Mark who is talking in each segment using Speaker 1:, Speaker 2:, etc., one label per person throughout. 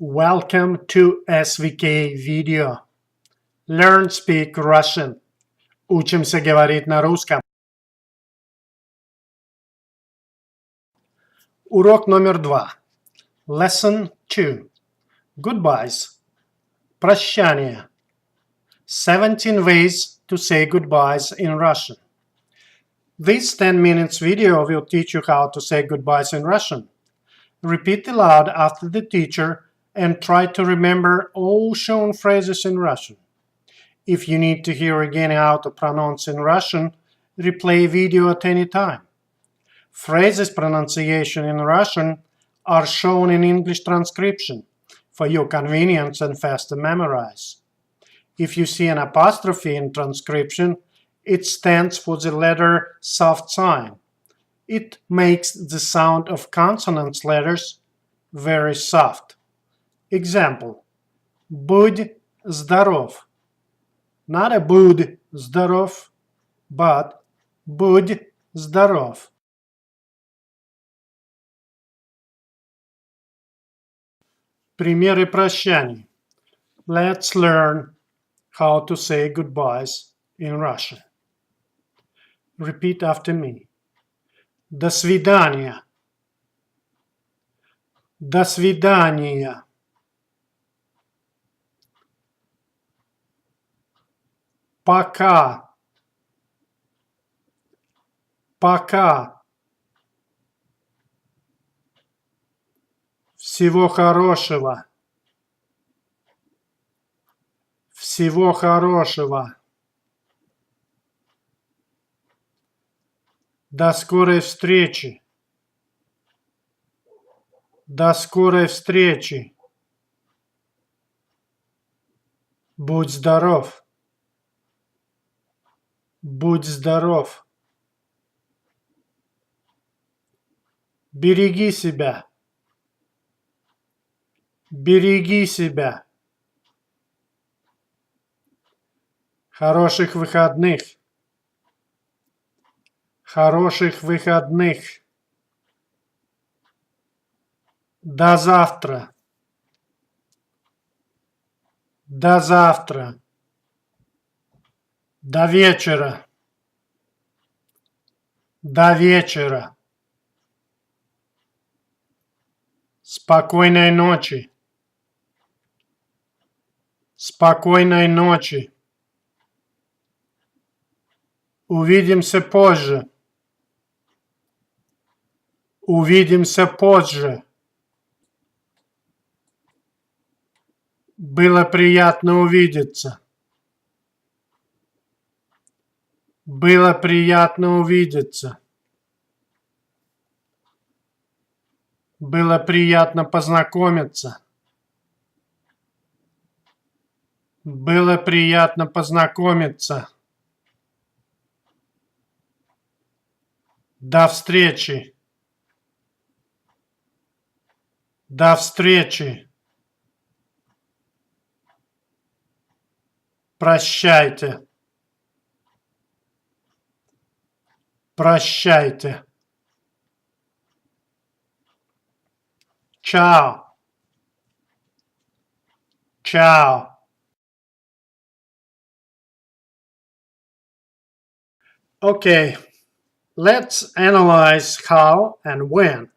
Speaker 1: Welcome to SVK Video. Learn Speak Russian. Учимся говорить на русском. Урок номер 2. Lesson 2. Goodbyes. Прощание. 17 ways to say goodbyes in Russian. This 10 minutes video will teach you how to say goodbyes in Russian. Repeat aloud after the teacher and try to remember all shown phrases in Russian. If you need to hear again how to pronounce in Russian, replay video at any time. Phrases pronunciation in Russian are shown in English transcription for your convenience and faster memorize. If you see an apostrophe in transcription, it stands for the letter soft sign. It makes the sound of consonant letters very soft. Example: Будь здоров. Not a будь здоров, but будь здоров. Примеры прощаний. Let's learn how to say goodbyes in Russian. Repeat after me. До свидания. До свидания. Пока. Пока. Всего хорошего. Всего хорошего. До скорой встречи. До скорой встречи. Будь здоров. Будь здоров. Береги себя. Береги себя. Хороших выходных. Хороших выходных. До завтра. До завтра. До вечера. До вечера. Спокойной ночи. Спокойной ночи. Увидимся позже. Увидимся позже. Было приятно увидеться. Было приятно увидеться. Было приятно познакомиться. Было приятно познакомиться. До встречи. До встречи. Прощайте. Прощайте. Ciao. Ciao. Okay, let's analyze how and when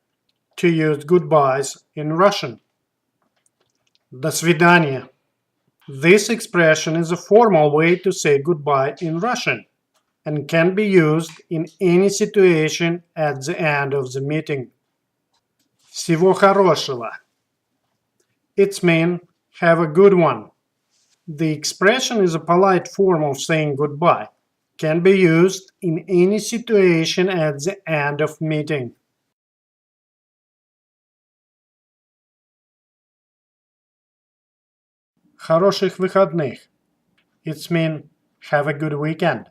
Speaker 1: to use goodbyes in Russian. До свидания. This expression is a formal way to say goodbye in Russian and can be used in any situation at the end of the meeting. Всего хорошего. It means have a good one. The expression is a polite form of saying goodbye. Can be used in any situation at the end of meeting. Хороших выходных. It means have a good weekend.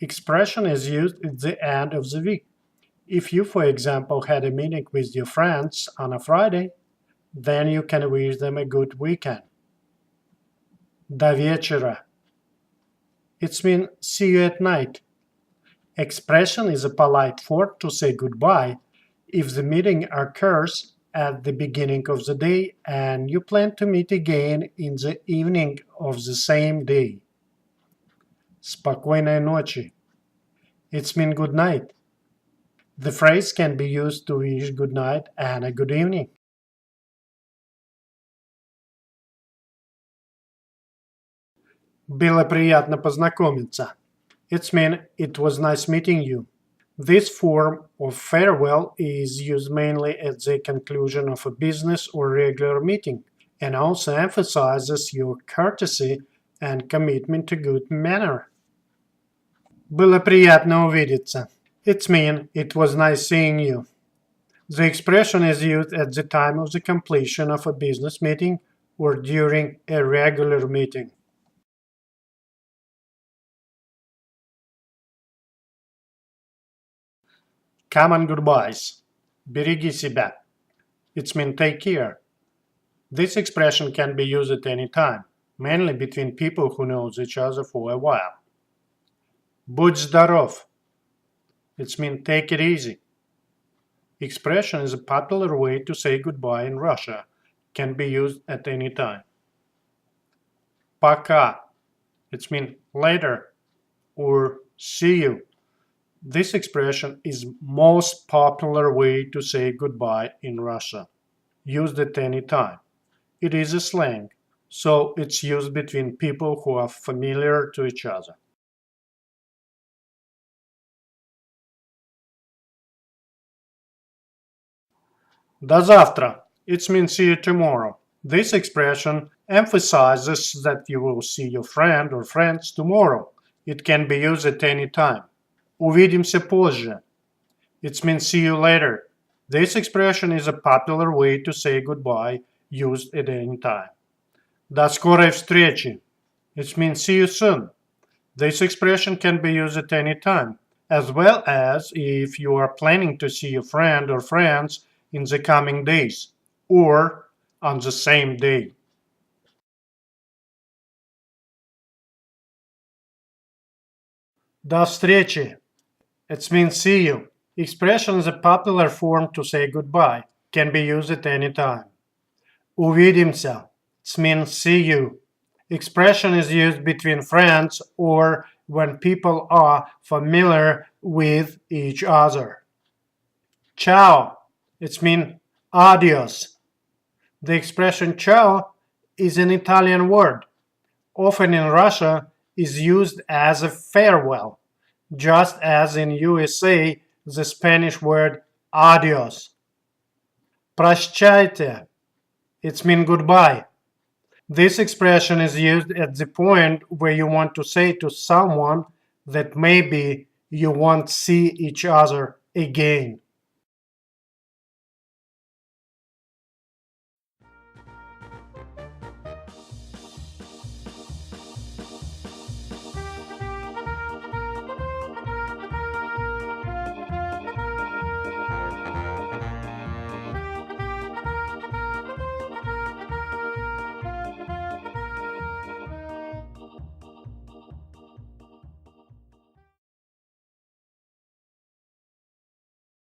Speaker 1: Expression is used at the end of the week. If you, for example, had a meeting with your friends on a Friday, then you can wish them a good weekend. До вечера. It means see you at night. Expression is a polite form to say goodbye if the meeting occurs at the beginning of the day and you plan to meet again in the evening of the same day. Спокойной ночи. It's mean good night. The phrase can be used to wish good night and a good evening. Было приятно познакомиться. It's mean it was nice meeting you. This form of farewell is used mainly at the conclusion of a business or regular meeting and also emphasizes your courtesy and commitment to good manner. Было приятно увидеться. It's mean it was nice seeing you. The expression is used at the time of the completion of a business meeting or during a regular meeting. Common goodbyes. Береги себя. It's mean take care. This expression can be used at any time, mainly between people who know each other for a while. Будь здоров. It's mean take it easy. Expression is a popular way to say goodbye in Russia. Can be used at any time. Пока. It's mean later or see you. This expression is most popular way to say goodbye in Russia, used at any time. It is a slang, so it's used between people who are familiar to each other. До завтра. It means see you tomorrow. This expression emphasizes that you will see your friend or friends tomorrow. It can be used at any time. Увидимся позже. It means see you later. This expression is a popular way to say goodbye, used at any time. До скорой встречи. It means see you soon. This expression can be used at any time, as well as if you are planning to see your friend or friends in the coming days, or on the same day. До встречи. It means see you. Expression is a popular form to say goodbye, can be used at any time. Увидимся. It means see you. Expression is used between friends or when people are familiar with each other. Ciao. It means adios. The expression ciao is an Italian word. Often in Russia is used as a farewell, just as in USA the Spanish word adios. Прощайте. It means goodbye. This expression is used at the point where you want to say to someone that maybe you won't see each other again.